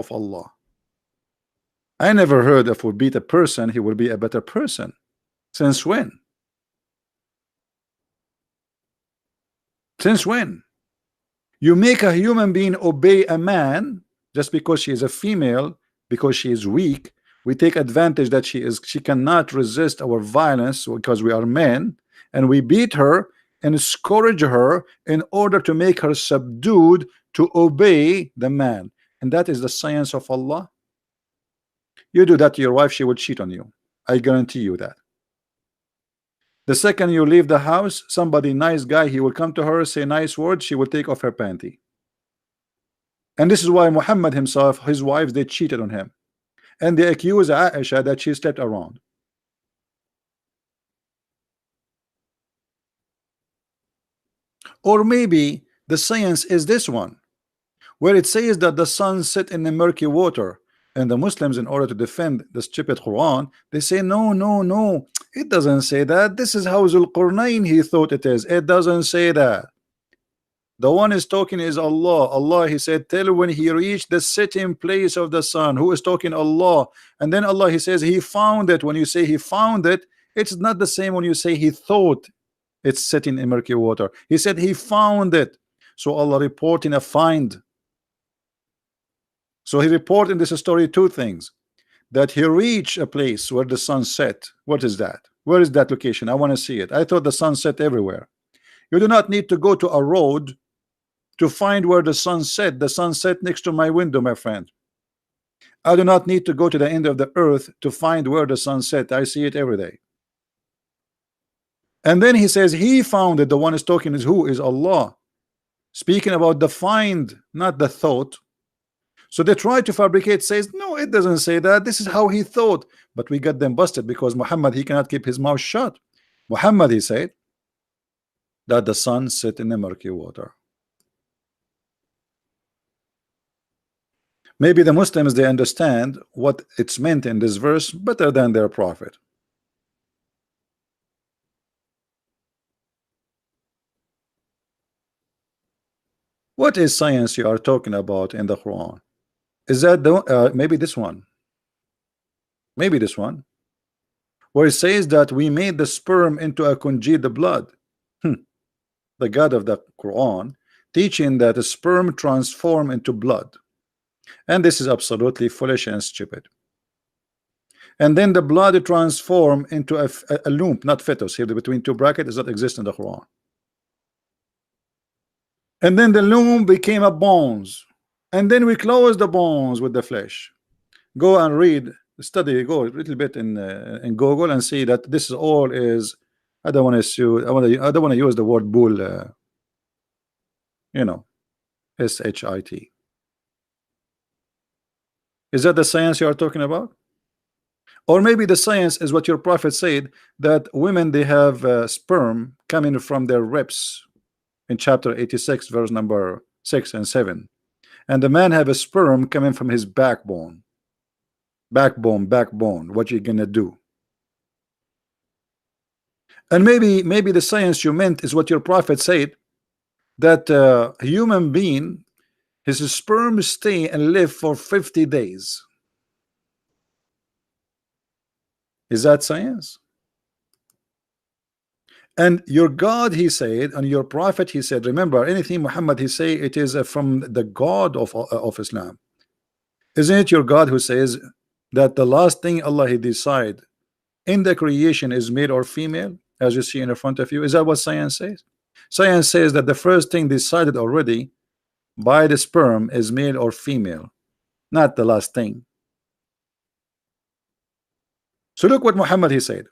of Allah. I never heard if we beat a person, he will be a better person. Since when? Since when? You make a human being obey a man just because she is a female, because she is weak. We take advantage that she cannot resist our violence because we are men, and we beat her and scourge her in order to make her subdued to obey the man. And that is the science of Allah. You do that to your wife, she will cheat on you. I guarantee you that. The second you leave the house, somebody nice guy, he will come to her, say nice words, she will take off her panty. And this is why Muhammad himself, his wives, they cheated on him. And they accuse Aisha that she slept around. Or maybe the science is this one, where it says that the sun set in the murky water, and the Muslims, in order to defend the stupid Quran, they say no, no, no, it doesn't say that. This is how Zulqarnain he thought it is. It doesn't say that. The one is talking is Allah. Allah, he said, tell when he reached the setting place of the sun. Who is talking? Allah. And then Allah, he says he found it. When you say he found it, it's not the same when you say he thought it's setting in murky water. He said he found it. So Allah reporting a find. So he reported in this story two things: that he reached a place where the sun set. What is that? Where is that location? I want to see it. I thought the sun set everywhere. You do not need to go to a road to find where the sun set. The sun set next to my window, my friend. I do not need to go to the end of the earth to find where the sun set. I see it every day. And then he says he found it. The one is talking is who? Is Allah. Speaking about the find, not the thought. So they try to fabricate, says no, it doesn't say that. This is how he thought. But we got them busted because Muhammad, he cannot keep his mouth shut. Muhammad, he said that the sun set in the murky water. Maybe the Muslims, they understand what it's meant in this verse better than their prophet. What is science you are talking about in the Quran? Is that the maybe this one? Maybe this one, where it says that we made the sperm into a congealed blood. The God of the Quran teaching that the sperm transform into blood. And this is absolutely foolish and stupid. And then the blood transform into a loom, not fetus. Here between two brackets does not exist in the Quran. And then the loom became a bones, and then we close the bones with the flesh. Go and read, study, go a little bit in Google and see that this all is. I don't want to I don't want to use the word bull. You know, shit. Is that the science you are talking about? Or maybe the science is what your prophet said, that women, they have sperm coming from their ribs in chapter 86 verse number 6 and 7, and the man have a sperm coming from his backbone. Backbone, what you gonna do? And maybe the science you meant is what your prophet said, that a human being, his sperm stay and live for 50 days. Is that science? And your God, he said, and your prophet, he said, remember, anything Muhammad, he say, it is from the God of Islam. Isn't it your God who says that the last thing Allah he decide in the creation is male or female, as you see in front of you? Is that what science says? Science says that the first thing decided already by the sperm is male or female, not the last thing. So look what Muhammad he said,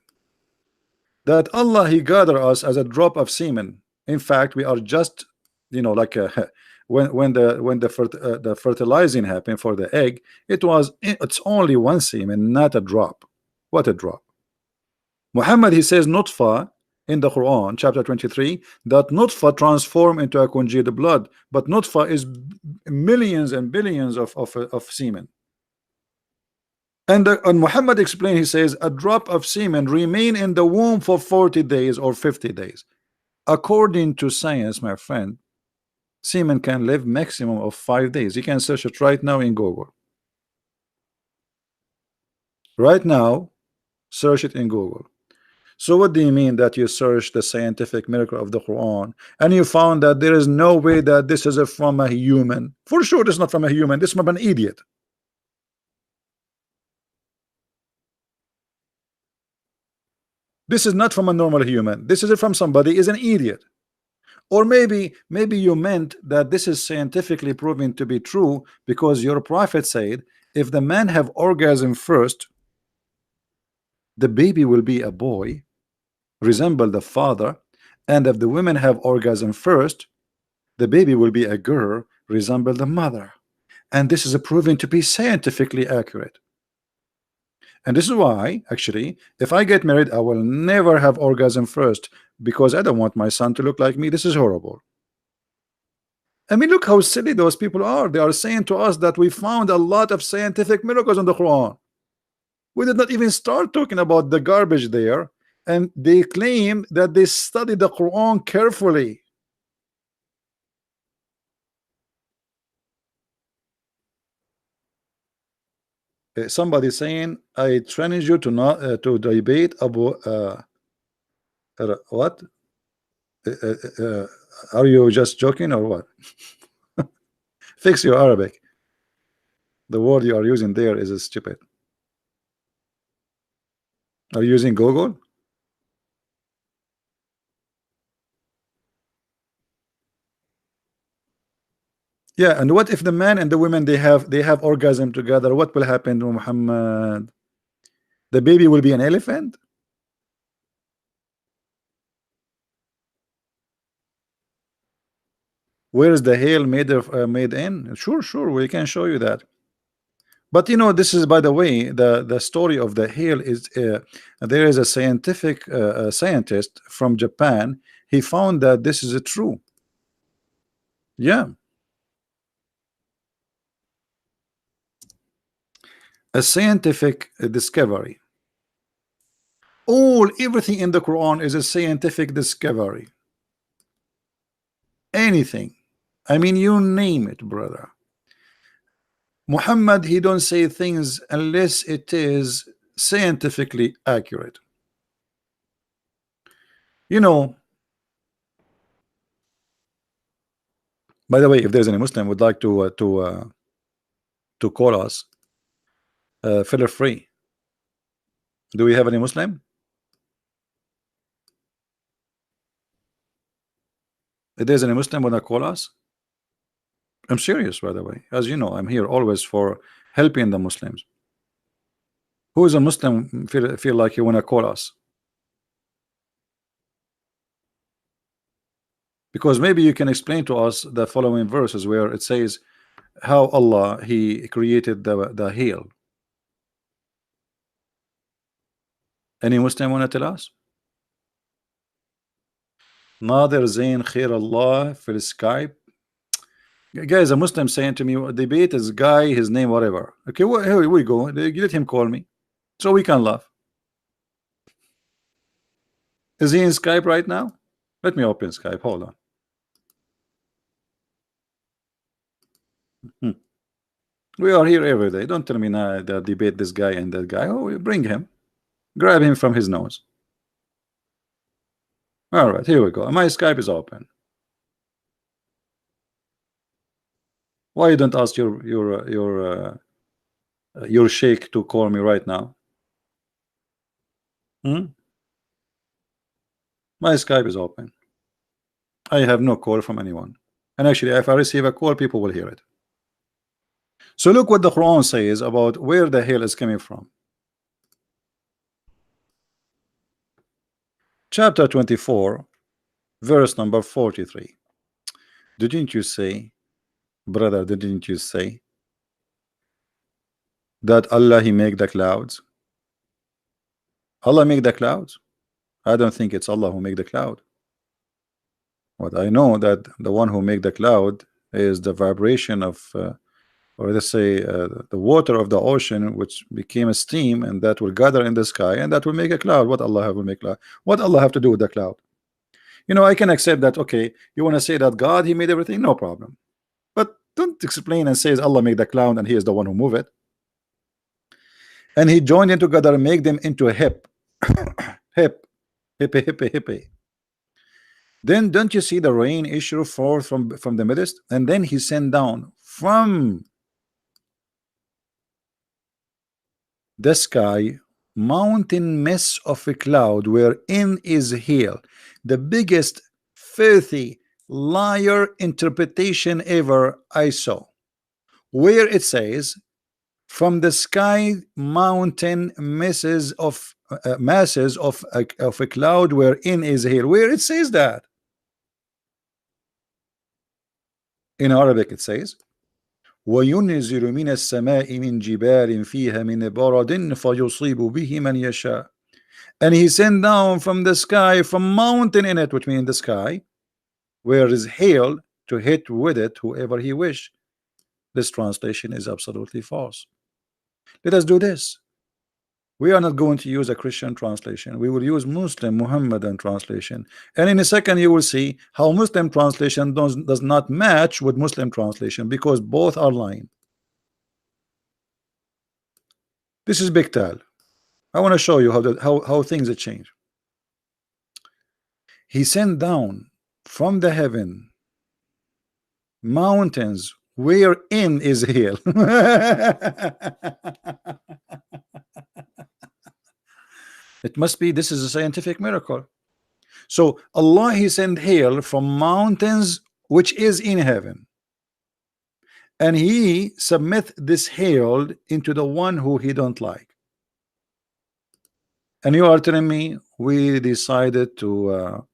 that Allah he gather us as a drop of semen. In fact, we are just, you know, like when the fertilizing happened for the egg, it's only one semen, not a drop. What a drop. Muhammad he says nutfa in the Quran chapter 23, that nutfa transform into a congealed blood, but nutfa is millions and billions of semen. And Muhammad explained, he says a drop of semen remain in the womb for 40 days or 50 days. According to science, my friend, semen can live maximum of 5 days. You can search it right now in Google. Right now, search it in Google. So what do you mean that you searched the scientific miracle of the Quran and you found that there is no way that this is from a human? For sure it's not from a human, this is from an idiot. This is not from a normal human. This is from somebody is an idiot. Or maybe you meant that this is scientifically proven to be true because your prophet said if the man have orgasm first, the baby will be a boy, resemble the father, and if the women have orgasm first, the baby will be a girl, resemble the mother. And this is proven to be scientifically accurate. And this is why, actually, if I get married, I will never have orgasm first because I don't want my son to look like me. This is horrible. I mean, look how silly those people are. They are saying to us that we found a lot of scientific miracles in the Quran. We did not even start talking about the garbage there. And they claim that they study the Quran carefully. Somebody saying, I challenge you to not to debate about what? Uh, uh, uh, are you just joking or what? Fix your Arabic. The word you are using there is stupid. Are you using Google? Yeah, and what if the man and the women they have orgasm together? What will happen to Muhammad? The baby will be an elephant? Where is the hail made of made in? Sure, we can show you that. But you know, this is by the way, the story of the hail is there is a scientific scientist from Japan. He found that this is true. Yeah, a scientific discovery. All everything in the Quran is a scientific discovery. Anything. I mean, you name it, brother. Muhammad, he don't say things unless it is scientifically accurate. You know, by the way, if there's any Muslim would like to call us, feel free. Do we have any Muslim? If there's any Muslim wanna call us, I'm serious, by the way. As you know, I'm here always for helping the Muslims. Who is a Muslim feel like you wanna call us? Because maybe you can explain to us the following verses where it says how Allah he created the hail. Any Muslim wanna tell us? Nader Zain Khair Allah fil Skype. Guys, a Muslim saying to me, debate is guy, his name, whatever. Okay, well, here we go. Let him call me so we can laugh. Is he in Skype right now? Let me open Skype. Hold on. We are here every day. Don't tell me now that debate this guy and that guy. Oh, bring him. Grab him from his nose. All right, here we go. My Skype is open. Why you don't ask your sheikh to call me right now? My Skype is open. I have no call from anyone. And actually, if I receive a call, people will hear it. So look what the Quran says about where the hail is coming from. Chapter 24, verse number 43. Didn't you say, brother, didn't you say that Allah he make the clouds? Allah make the clouds? I don't think it's Allah who make the cloud. What I know that the one who make the cloud is the vibration of or let's say the water of the ocean, which became a steam, and that will gather in the sky, and that will make a cloud. What Allah will make cloud? What Allah have to do with the cloud? You know, I can accept that. Okay, you want to say that God he made everything, no problem. But don't explain and say Allah made the cloud and he is the one who move it. and he joined them together and make them into a hip, hip, hippie, hippie, hippie. Then don't you see the rain issue forth from the midst, and then he sent down from the sky mountain mess of a cloud wherein is hail. The biggest filthy liar interpretation ever I saw, where it says from the sky mountain masses of a cloud wherein is hail. Where it says that? In Arabic it says وينزل من السماء من جبال فيها من برد فيصيب به من يشاء. And he sent down from the sky, from mountain in it, which means the sky, where is hail, to hit with it whoever he wish. This translation is absolutely false. Let us do this. We are not going to use a Christian translation. We will use Muslim Muhammadan translation. And in a second you will see how Muslim translation does not match with Muslim translation, because both are lying. This is Big Tal. I want to show you how things have changed. He sent down from the heaven mountains wherein is hail. It must be, this is a scientific miracle. So Allah, he sent hail from mountains which is in heaven, and he submit this hail into the one who he don't like. And you are telling me we decided to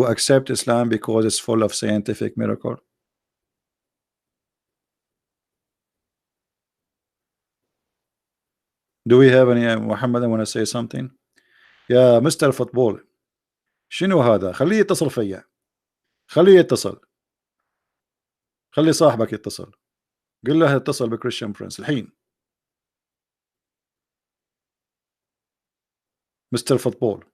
accept Islam because it's full of scientific miracle? Do we have any? Muhammad, I want to say something. يا مستر فوتبول، شنو هذا؟ خليه يتصل فيا، خليه يتصل، خلي صاحبك يتصل، قل له اتصل بكريستيان برنس الحين. مستر فوتبول،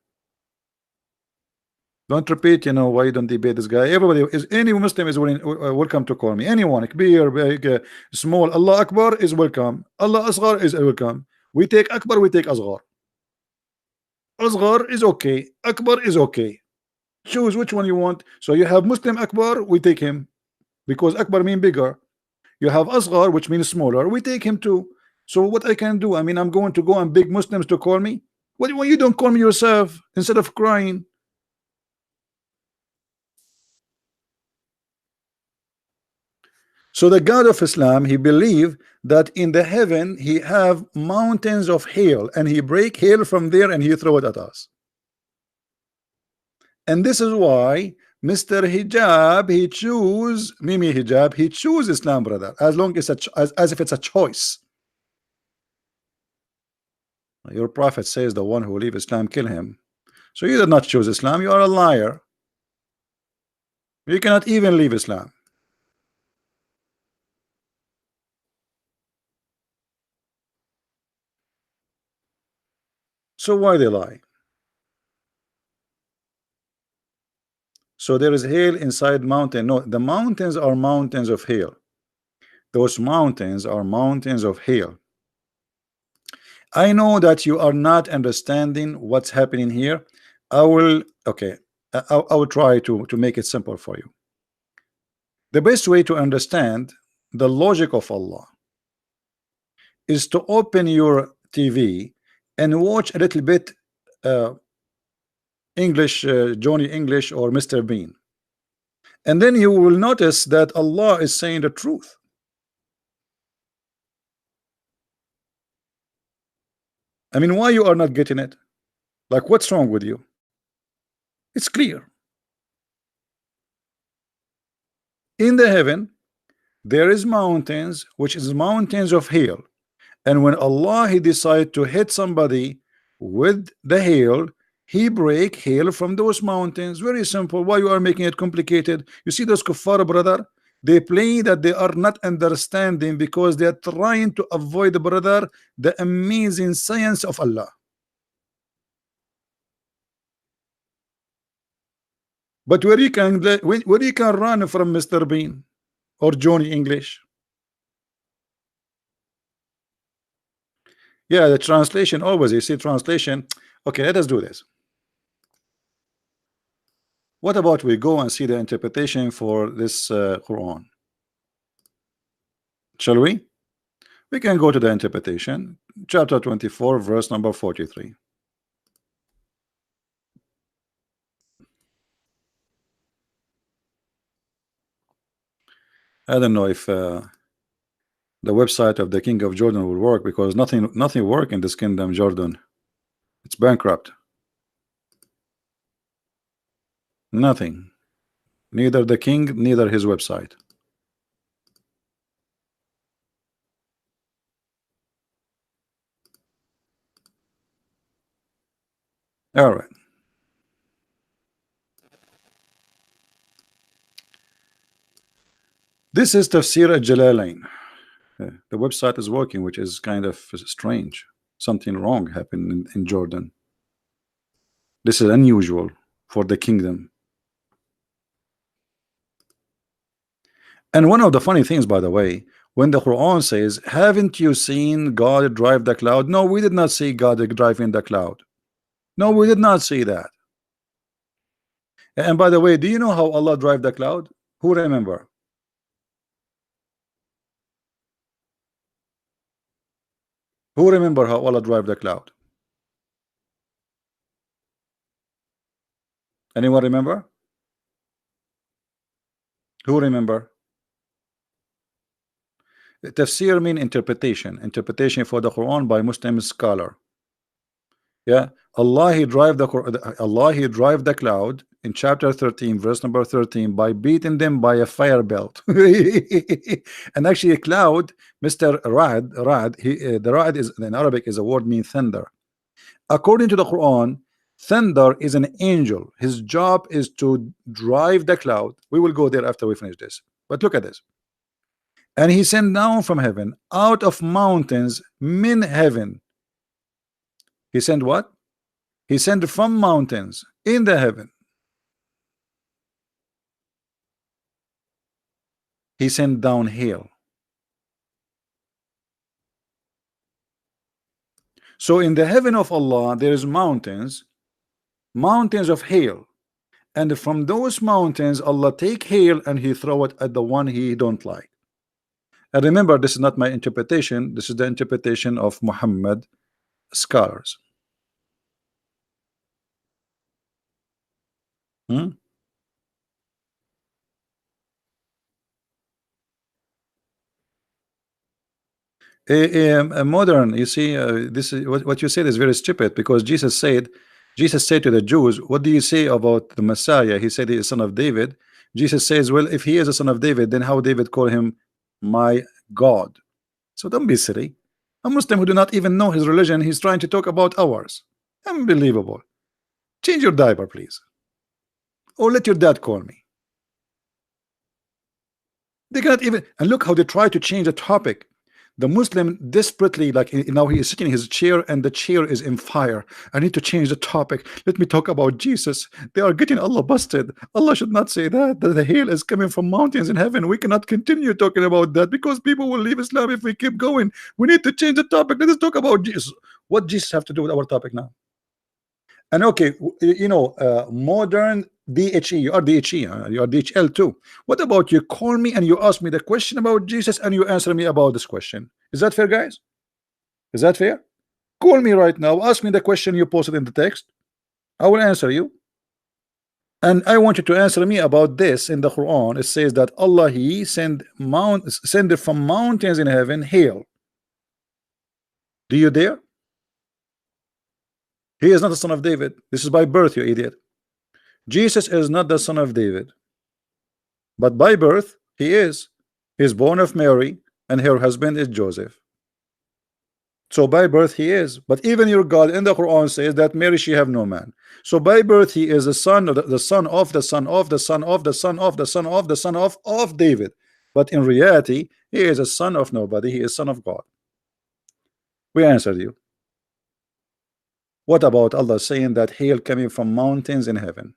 don't repeat, you know, why you don't debate this guy. Everybody is, any Muslim is willing, welcome to call me. Anyone, كبير, big, small, Allah Akbar is welcome, Allah Asghar is welcome. We take Akbar, we take Asghar. Asghar is okay, Akbar is okay. Choose which one you want. So you have Muslim Akbar, we take him, because Akbar means bigger. You have Asghar, which means smaller, we take him too. So what I can do, I mean, I'm going to go and beg Muslims to call me? What, why you don't call me yourself instead of crying? So the God of Islam, he believed that in the heaven he have mountains of hail, and he break hail from there and he throw it at us. And this is why Mr. Hijab, he choose Mimi Hijab, he choose Islam, brother, as long as as if it's a choice. Your prophet says the one who leave Islam, kill him. So you did not choose Islam, you are a liar. You cannot even leave Islam. So why they lie? So there is hail inside mountain. No, the mountains are mountains of hail. Those mountains are mountains of hail. I know that you are not understanding what's happening here. I will, okay, I will try to make it simple for you. The best way to understand the logic of Allah is to open your TV and watch a little bit English, Johnny English or Mr. Bean, and then you will notice that Allah is saying the truth. I mean, why you are not getting it? Like, what's wrong with you? It's clear. In the heaven there is mountains, which is mountains of hail, and when Allah, he decide to hit somebody with the hail, he break hail from those mountains. Very simple. Why you are making it complicated? You see those kuffar, brother, they play that they are not understanding because they are trying to avoid, brother, the amazing science of Allah. But where you can run from Mr. Bean or Johnny English? Yeah, the translation always, you see translation. Okay, let us do this. What about we go and see the interpretation for this Quran? Shall we? We can go to the interpretation, chapter 24, verse number 43. I don't know if the website of the King of Jordan will work, because nothing work in this kingdom Jordan. It's bankrupt. Nothing. Neither the king, neither his website. All right. This is Tafsir al-Jalalain. The website is working, which is kind of strange. Something wrong happened in Jordan. This is unusual for the kingdom. And one of the funny things, by the way, when the Quran says, haven't you seen God drive the cloud? No, we did not see God driving the cloud. No, we did not see that. And by the way, do you know how Allah drive the cloud? Who remember? Who remember how Allah drive the cloud? Anyone remember? Who remember? Tafsir mean interpretation for the Quran by Muslim scholar. Yeah, Allah he drive the cloud in chapter 13 verse number 13 by beating them by a fire belt. And actually a cloud, Mr. Rad, the Rad is in Arabic is a word mean thunder. According to the Quran, thunder is an angel. His job is to drive the cloud. We will go there after we finish this, but look at this. And he sent down from heaven out of mountains min heaven. He sent what? He sent from mountains in the heaven. He sent down hail. So in the heaven of Allah there is mountains of hail, and from those mountains Allah take hail and he throw it at the one he don't like. And remember, this is not my interpretation, this is the interpretation of Muhammad scholars. Modern, you see, this is what you said is very stupid, because Jesus said to the Jews, what do you say about the Messiah? He said he is son of David. Jesus says, well, if he is a son of David, then how David call him my God? So don't be silly. A Muslim who do not even know his religion, he's trying to talk about ours. Unbelievable. Change your diaper, please, or let your dad call me. They cannot even, and look how they try to change the topic. The Muslim desperately, like now he is sitting in his chair and the chair is in fire. I need to change the topic. Let me talk about Jesus. They are getting Allah busted. Allah should not say that the hail is coming from mountains in heaven. We cannot continue talking about that, because people will leave Islam if we keep going. We need to change the topic. Let us talk about Jesus. What Jesus have to do with our topic now? And okay, you know, modern DHE, you are DHE, you are DHL too. What about you call me and you ask me the question about Jesus and you answer me about this question? Is that fair, guys? Is that fair? Call me right now, ask me the question you posted in the text. I will answer you. And I want you to answer me about this. In the Quran it says that Allah he send it from mountains in heaven hail. Do you dare? He is not the son of David. This is by birth, you idiot. Jesus is not the son of David, but by birth he is. He is born of Mary and her husband is Joseph. So by birth he is. But even your God in the Quran says that Mary she have no man. So by birth he is the son of the son of the son of the son of the son of the son of the son of David. But in reality he is a son of nobody. He is son of God. We answered you. What about Allah saying that hail coming from mountains in heaven?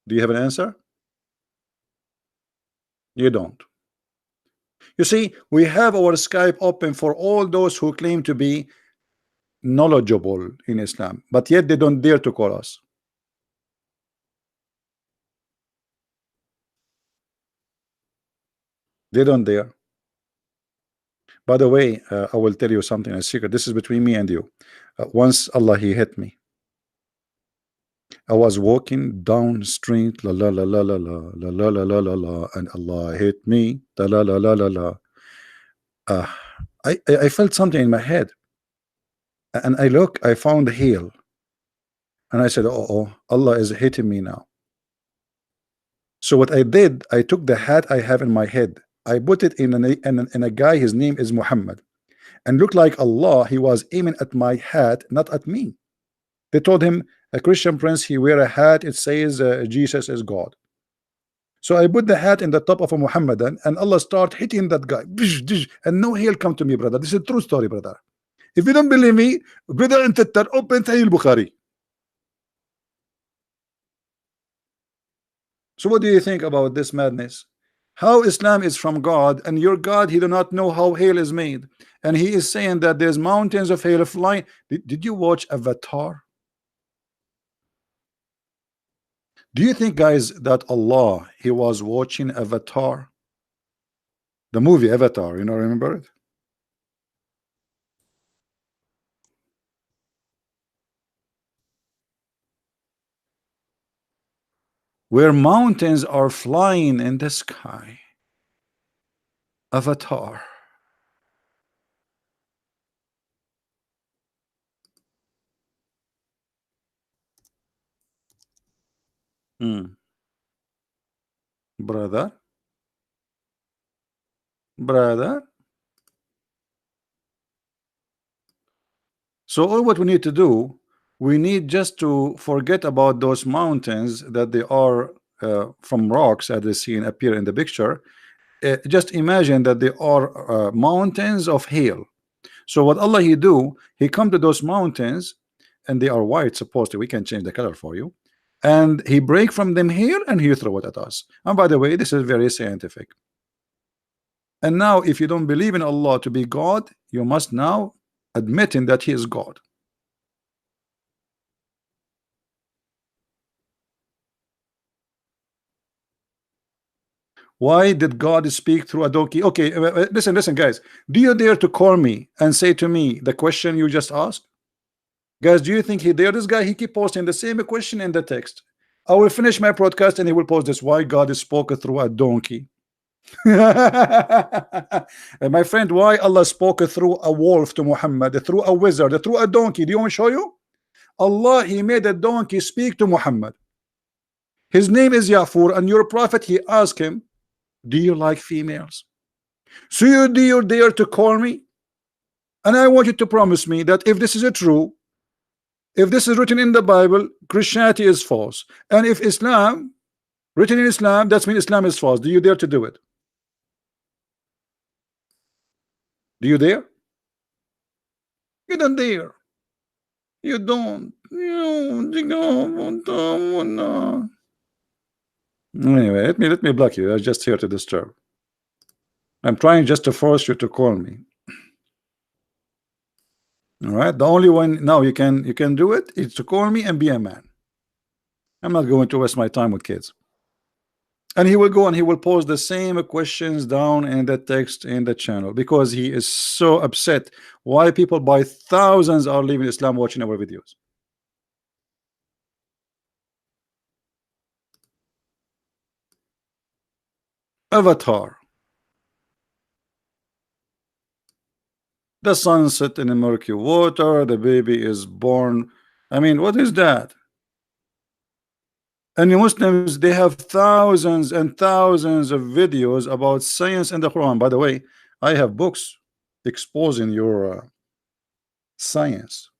Do you have an answer? You don't. You see, we have our Skype open for all those who claim to be knowledgeable in Islam, but yet they don't dare to call us. They don't dare. By the way, I will tell you something, a secret. This is between me and you. Once Allah, he hit me. I was walking down street, la la la la la la la la la la la la, and Allah hit me, la la la la la la. Uh, I felt something in my head, and I found heel, and I said, oh, Allah is hitting me now. So what I did, I took the hat I have in my head, I put it in a guy, his name is Muhammad, and looked like Allah, he was aiming at my hat, not at me. They told him, a Christian prince, he wear a hat, it says Jesus is God. So I put the hat in the top of a Muhammadan, and Allah start hitting that guy, and no hail come to me, brother. This is a true story, brother. If you don't believe me, brother, open Sahih Bukhari. So what do you think about this madness? How Islam is from God, and your God, he do not know how hail is made, and he is saying that there's mountains of hail flying. Did you watch Avatar? Do you think, guys, that Allah, he was watching Avatar? The movie Avatar, you know, remember it? Where mountains are flying in the sky. Avatar. Brother. So all what we need to do, we need just to forget about those mountains that they are from rocks as they seen appear in the picture. Just imagine that they are mountains of hail. So what Allah he do, he come to those mountains, and they are white supposedly, we can change the color for you, and he break from them hail and he throw it at us. And by the way, this is very scientific. And now if you don't believe in Allah to be God, you must now admitting that he is God. Why did God speak through a donkey? Okay, listen, guys. Do you dare to call me and say to me the question you just asked? Guys, do you think he dare? This guy, he keep posting the same question in the text. I will finish my broadcast and he will post this. Why God spoke through a donkey? My friend, why Allah spoke through a wolf to Muhammad, through a wizard, through a donkey? Do you want to show you? Allah, he made a donkey speak to Muhammad. His name is Yafur, and your prophet, he asked him, do you like females? So you dare to call me? And I want you to promise me that if this is true, if this is written in the Bible, Christianity is false, and if Islam written in Islam, that means Islam is false. Do you dare to do it? Do you dare? You don't dare. You don't. Anyway, let me block you. I'm just here to disturb. I'm trying just to force you to call me. All right. The only one now you can do it is to call me and be a man. I'm not going to waste my time with kids. And he will go and he will pose the same questions down in the text in the channel because he is so upset why people by thousands are leaving Islam watching our videos. Avatar. The sunset in the murky water, the baby is born. I mean, what is that? And the Muslims, they have thousands and thousands of videos about science in the Quran. By the way, I have books exposing your science.